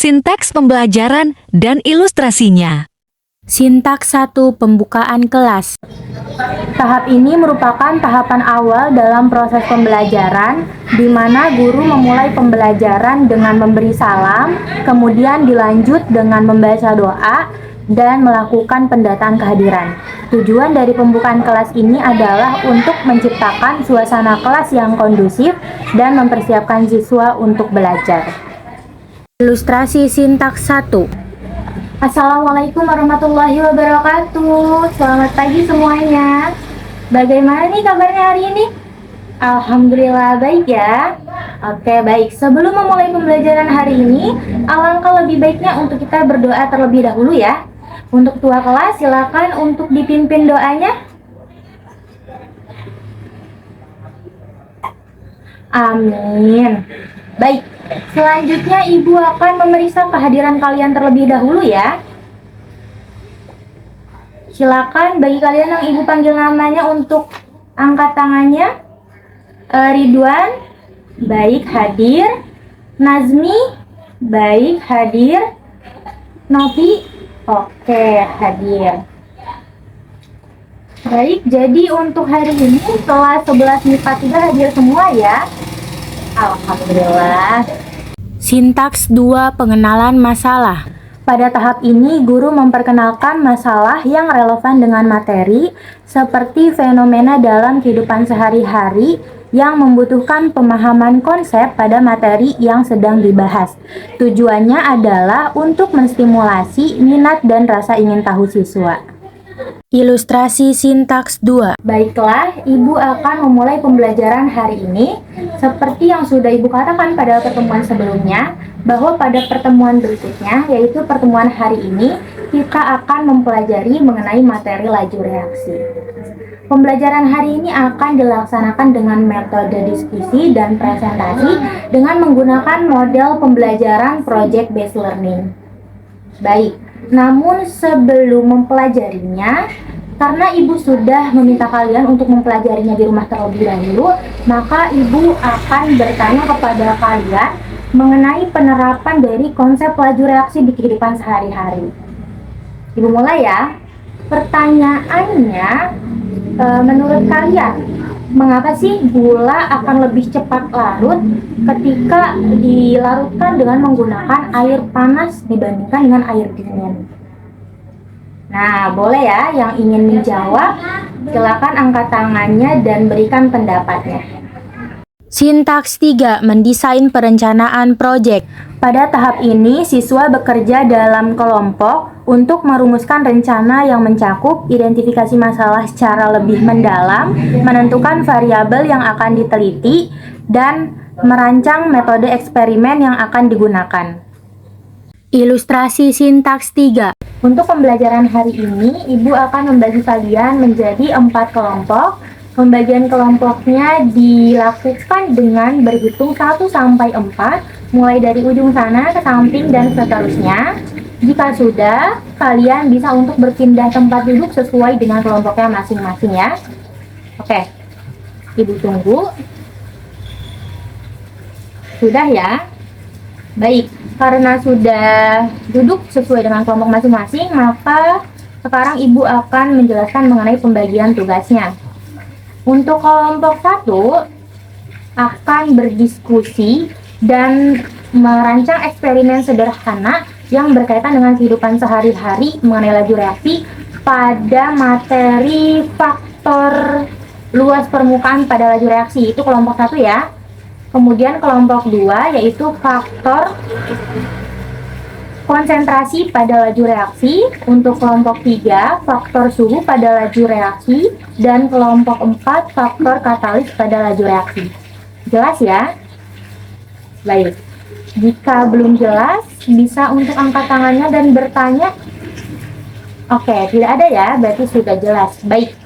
Sintaks pembelajaran dan ilustrasinya. Sintaks 1. Pembukaan kelas. Tahap ini merupakan tahapan awal dalam proses pembelajaran, di mana guru memulai pembelajaran dengan memberi salam, kemudian dilanjut dengan membaca doa, dan melakukan pendataan kehadiran. Tujuan dari pembukaan kelas ini adalah untuk menciptakan suasana kelas yang kondusif dan mempersiapkan siswa untuk belajar. Ilustrasi sintaks 1. Assalamualaikum warahmatullahi wabarakatuh. Selamat pagi semuanya. Bagaimana nih kabarnya hari ini? Alhamdulillah baik ya. Oke, baik. Sebelum memulai pembelajaran hari ini, alangkah lebih baiknya untuk kita berdoa terlebih dahulu ya. Untuk ketua kelas, silakan untuk dipimpin doanya. Amin. Baik, selanjutnya Ibu akan memeriksa kehadiran kalian terlebih dahulu ya. Silakan bagi kalian yang Ibu panggil namanya untuk angkat tangannya. Ridwan, baik hadir. Nazmi, baik hadir. Novi, oke hadir. Baik, jadi untuk hari ini kelas 11 MIPA 3 hadir semua ya. Alhamdulillah. Sintaks 2. Pengenalan masalah. Pada tahap ini, guru memperkenalkan masalah yang relevan dengan materi, seperti fenomena dalam kehidupan sehari-hari yang membutuhkan pemahaman konsep pada materi yang sedang dibahas. Tujuannya adalah untuk menstimulasi minat dan rasa ingin tahu siswa. Ilustrasi sintaks 2. Baiklah, Ibu akan memulai pembelajaran hari ini. Seperti yang sudah Ibu katakan pada pertemuan sebelumnya, bahwa pada pertemuan berikutnya, yaitu pertemuan hari ini, kita akan mempelajari mengenai materi laju reaksi. Pembelajaran hari ini akan dilaksanakan dengan metode diskusi dan presentasi dengan menggunakan model pembelajaran project based learning. Baik. Namun sebelum mempelajarinya, karena Ibu sudah meminta kalian untuk mempelajarinya di rumah terlebih dahulu, maka Ibu akan bertanya kepada kalian mengenai penerapan dari konsep laju reaksi di kehidupan sehari-hari. Ibu mulai ya. Pertanyaannya, menurut kalian, mengapa sih gula akan lebih cepat larut ketika dilarutkan dengan menggunakan air panas dibandingkan dengan air dingin? Nah, boleh ya yang ingin menjawab, silakan angkat tangannya dan berikan pendapatnya. Sintaks 3. Mendesain perencanaan proyek. Pada tahap ini, siswa bekerja dalam kelompok untuk merumuskan rencana yang mencakup identifikasi masalah secara lebih mendalam, menentukan variabel yang akan diteliti, dan merancang metode eksperimen yang akan digunakan. Ilustrasi sintaks 3. Untuk pembelajaran hari ini, Ibu akan membagi kalian menjadi 4 kelompok. Pembagian kelompoknya dilakukan dengan berhitung 1 sampai 4, mulai dari ujung sana ke samping dan seterusnya. Jika sudah, kalian bisa untuk berpindah tempat duduk sesuai dengan kelompoknya masing-masing ya. Oke, Ibu tunggu. Sudah ya? Baik, karena sudah duduk sesuai dengan kelompok masing-masing, maka sekarang Ibu akan menjelaskan mengenai pembagian tugasnya. Untuk kelompok 1 akan berdiskusi dan merancang eksperimen sederhana yang berkaitan dengan kehidupan sehari-hari mengenai laju reaksi pada materi faktor luas permukaan pada laju reaksi. Itu kelompok 1 ya. Kemudian kelompok 2 yaitu faktor konsentrasi pada laju reaksi. Untuk kelompok 3, faktor suhu pada laju reaksi. Dan kelompok 4, faktor katalis pada laju reaksi. Jelas ya? Baik. Jika belum jelas, bisa untuk angkat tangannya dan bertanya. Oke, tidak ada ya, berarti sudah jelas. Baik.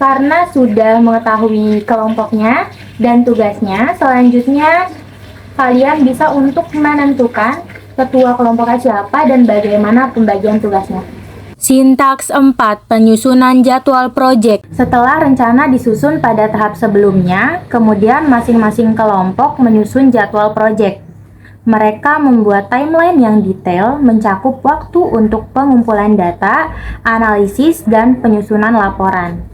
Karena sudah mengetahui kelompoknya dan tugasnya, selanjutnya kalian bisa untuk menentukan ketua kelompoknya siapa dan bagaimana pembagian tugasnya. Sintaks 4. Penyusunan jadwal proyek. Setelah rencana disusun pada tahap sebelumnya, kemudian masing-masing kelompok menyusun jadwal proyek. Mereka membuat timeline yang detail, mencakup waktu untuk pengumpulan data, analisis, dan penyusunan laporan.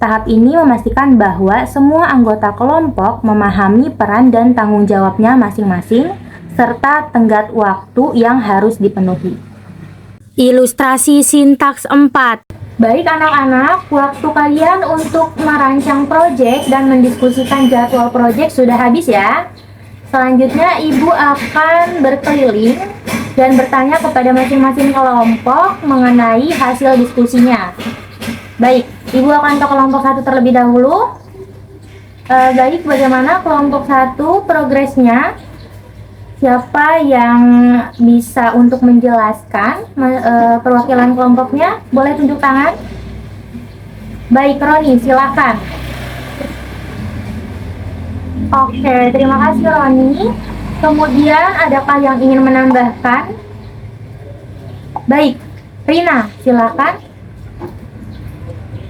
Tahap ini memastikan bahwa semua anggota kelompok memahami peran dan tanggung jawabnya masing-masing, serta tenggat waktu yang harus dipenuhi. Ilustrasi sintaks 4. Baik anak-anak, waktu kalian untuk merancang proyek dan mendiskusikan jadwal proyek sudah habis ya. Selanjutnya, Ibu akan berkeliling dan bertanya kepada masing-masing kelompok mengenai hasil diskusinya. Baik, Ibu akan ke kelompok 1 terlebih dahulu. Baik, bagaimana kelompok 1 progresnya? Siapa yang bisa untuk menjelaskan perwakilan kelompoknya? Boleh tunjuk tangan. Baik, Roni, silakan. Oke, terima kasih Roni. Kemudian adakah yang ingin menambahkan? Baik, Rina, silakan.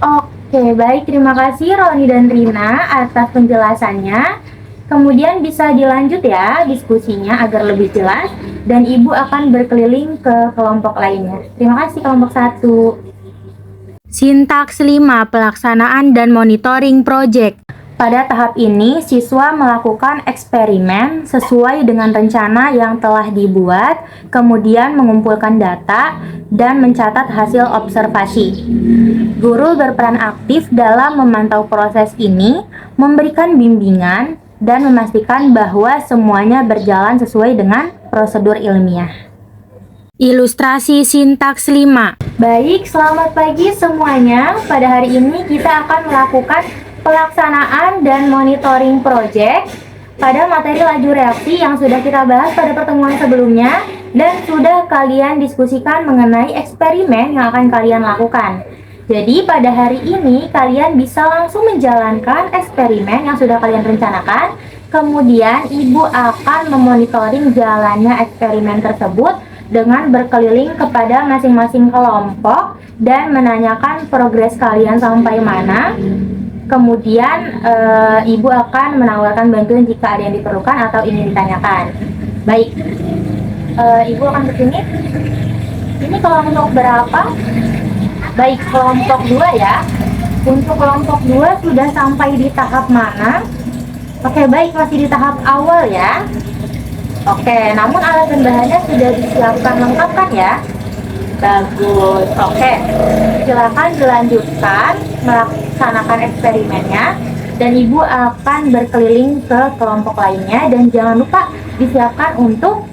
Oke, baik, terima kasih Roni dan Rina atas penjelasannya. Kemudian bisa dilanjut ya diskusinya agar lebih jelas, dan Ibu akan berkeliling ke kelompok lainnya. Terima kasih kelompok 1. Sintaks 5. Pelaksanaan dan monitoring proyek. Pada tahap ini, siswa melakukan eksperimen sesuai dengan rencana yang telah dibuat, kemudian mengumpulkan data dan mencatat hasil observasi. Guru berperan aktif dalam memantau proses ini, memberikan bimbingan, dan memastikan bahwa semuanya berjalan sesuai dengan prosedur ilmiah. Ilustrasi sintaks 5. Baik, selamat pagi semuanya. Pada hari ini kita akan melakukan pelaksanaan dan monitoring project pada materi laju reaksi yang sudah kita bahas pada pertemuan sebelumnya dan sudah kalian diskusikan mengenai eksperimen yang akan kalian lakukan. Jadi pada hari ini kalian bisa langsung menjalankan eksperimen yang sudah kalian rencanakan. Kemudian Ibu akan memonitoring jalannya eksperimen tersebut dengan berkeliling kepada masing-masing kelompok dan menanyakan progres kalian sampai mana. Kemudian Ibu akan menawarkan bantuan jika ada yang diperlukan atau ingin ditanyakan. Baik, Ibu akan kesini. Ini kelompok berapa? Baik, kelompok 2 ya. Untuk kelompok 2 sudah sampai di tahap mana? Oke, baik, masih di tahap awal ya. Oke, namun alat dan bahannya sudah disiapkan lengkap kan ya? Bagus. Oke, silakan dilanjutkan melaksanakan eksperimennya dan Ibu akan berkeliling ke kelompok lainnya dan jangan lupa disiapkan untuk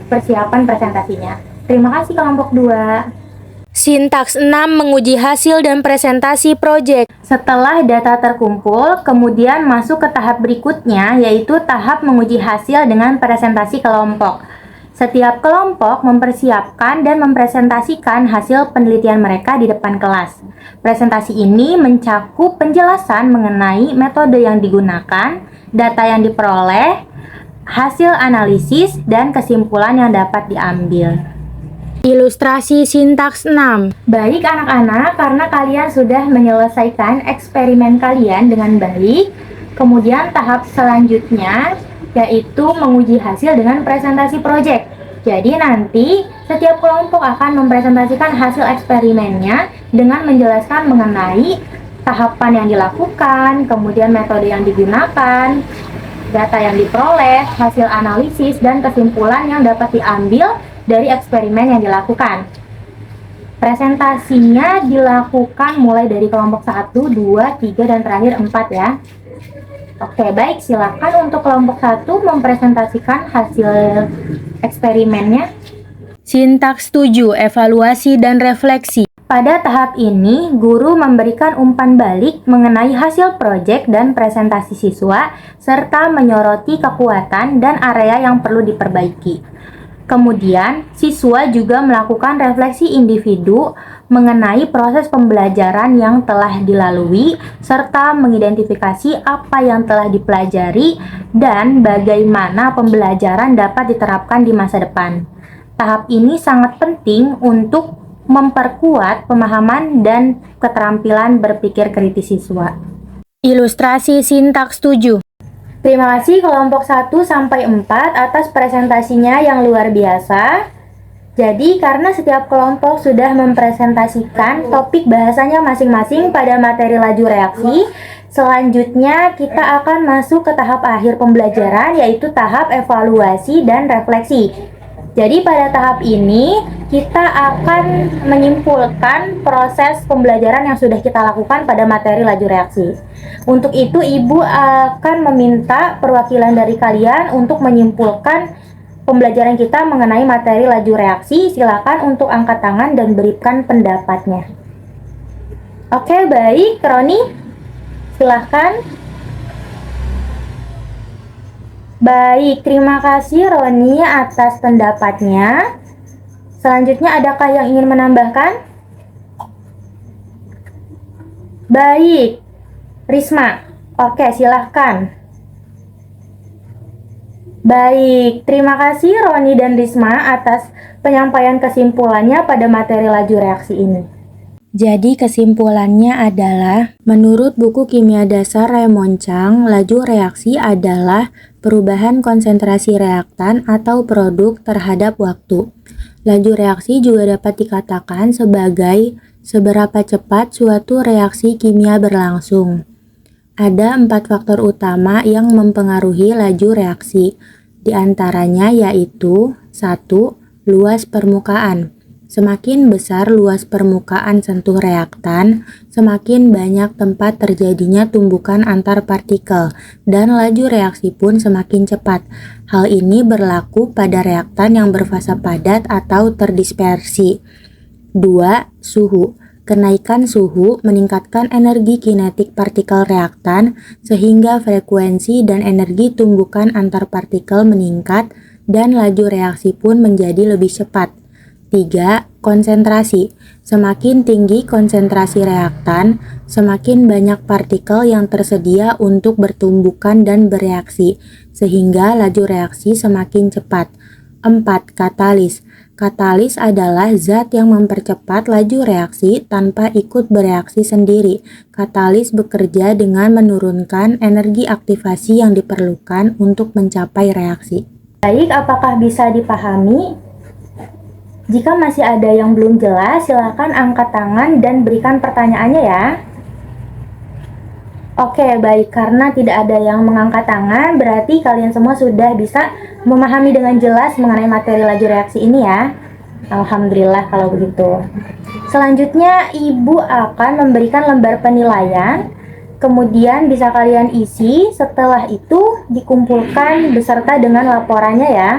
persiapan presentasinya. Terima kasih kelompok 2. Sintaks 6. Menguji hasil dan presentasi proyek. Setelah data terkumpul, kemudian masuk ke tahap berikutnya, yaitu tahap menguji hasil dengan presentasi kelompok. Setiap kelompok mempersiapkan dan mempresentasikan hasil penelitian mereka di depan kelas. Presentasi ini mencakup penjelasan mengenai metode yang digunakan, data yang diperoleh, hasil analisis, dan kesimpulan yang dapat diambil. Ilustrasi sintaks 6. Baik anak-anak, karena kalian sudah menyelesaikan eksperimen kalian dengan baik, kemudian tahap selanjutnya yaitu menguji hasil dengan presentasi proyek. Jadi nanti setiap kelompok akan mempresentasikan hasil eksperimennya dengan menjelaskan mengenai tahapan yang dilakukan, kemudian metode yang digunakan, data yang diperoleh, hasil analisis, dan kesimpulan yang dapat diambil dari eksperimen yang dilakukan. Presentasinya dilakukan mulai dari kelompok 1, 2, 3, dan terakhir 4 ya. Oke, baik, silakan untuk kelompok 1 mempresentasikan hasil eksperimennya. Sintaks 7. Evaluasi dan refleksi. Pada tahap ini, guru memberikan umpan balik mengenai hasil proyek dan presentasi siswa, serta menyoroti kekuatan dan area yang perlu diperbaiki. Kemudian, siswa juga melakukan refleksi individu mengenai proses pembelajaran yang telah dilalui, serta mengidentifikasi apa yang telah dipelajari dan bagaimana pembelajaran dapat diterapkan di masa depan. Tahap ini sangat penting untuk memperkuat pemahaman dan keterampilan berpikir kritis siswa. Ilustrasi sintaks 7. Terima kasih kelompok 1 sampai 4 atas presentasinya yang luar biasa. Jadi, karena setiap kelompok sudah mempresentasikan topik bahasanya masing-masing pada materi laju reaksi, selanjutnya kita akan masuk ke tahap akhir pembelajaran, yaitu tahap evaluasi dan refleksi. Jadi pada tahap ini kita akan menyimpulkan proses pembelajaran yang sudah kita lakukan pada materi laju reaksi. Untuk itu Ibu akan meminta perwakilan dari kalian untuk menyimpulkan pembelajaran kita mengenai materi laju reaksi. Silakan untuk angkat tangan dan berikan pendapatnya. Oke, baik, Roni. Silahkan. Baik, terima kasih Roni atas pendapatnya. Selanjutnya, adakah yang ingin menambahkan? Baik, Risma. Oke, silahkan. Baik, terima kasih Roni dan Risma atas penyampaian kesimpulannya pada materi laju reaksi ini. Jadi kesimpulannya adalah, menurut buku Kimia Dasar Raymond Chang, laju reaksi adalah perubahan konsentrasi reaktan atau produk terhadap waktu. Laju reaksi juga dapat dikatakan sebagai seberapa cepat suatu reaksi kimia berlangsung. Ada 4 faktor utama yang mempengaruhi laju reaksi. Di antaranya yaitu 1. Luas permukaan. Semakin besar luas permukaan sentuh reaktan, semakin banyak tempat terjadinya tumbukan antar partikel, dan laju reaksi pun semakin cepat. Hal ini berlaku pada reaktan yang berfasa padat atau terdispersi. 2. Suhu. Kenaikan suhu meningkatkan energi kinetik partikel reaktan, sehingga frekuensi dan energi tumbukan antar partikel meningkat, dan laju reaksi pun menjadi lebih cepat. 3. Konsentrasi. Semakin tinggi konsentrasi reaktan, semakin banyak partikel yang tersedia untuk bertumbukan dan bereaksi, sehingga laju reaksi semakin cepat. 4. Katalis. Katalis adalah zat yang mempercepat laju reaksi tanpa ikut bereaksi sendiri. Katalis bekerja dengan menurunkan energi aktivasi yang diperlukan untuk mencapai reaksi. Baik, apakah bisa dipahami? Jika masih ada yang belum jelas, silakan angkat tangan dan berikan pertanyaannya ya. Oke, baik. Karena tidak ada yang mengangkat tangan, berarti kalian semua sudah bisa memahami dengan jelas mengenai materi laju reaksi ini ya. Alhamdulillah kalau begitu. Selanjutnya, Ibu akan memberikan lembar penilaian. Kemudian bisa kalian isi. Setelah itu dikumpulkan beserta dengan laporannya ya.